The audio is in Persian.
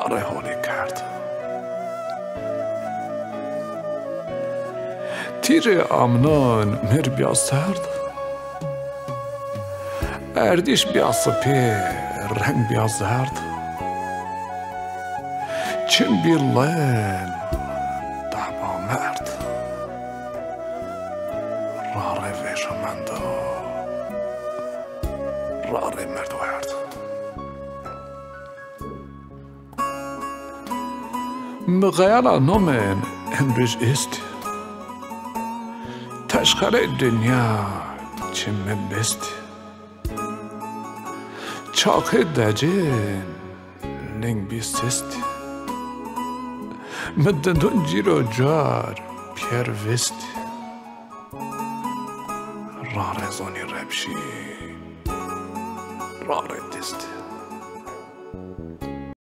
راره حالی کرد. تیر آمنان مر بیا سرد، اردیش بیا سپی رنگ بیا زرد، چین بیلن دعوا مرد، راره ویشمندو راره مرد ورد. مغیالا نومن امریش است، تشخر دنیا چیم بست، چاقه دجین لنگ بیست، مدندون جیرو جار پیر وست، راره زونی ربشی راره دست.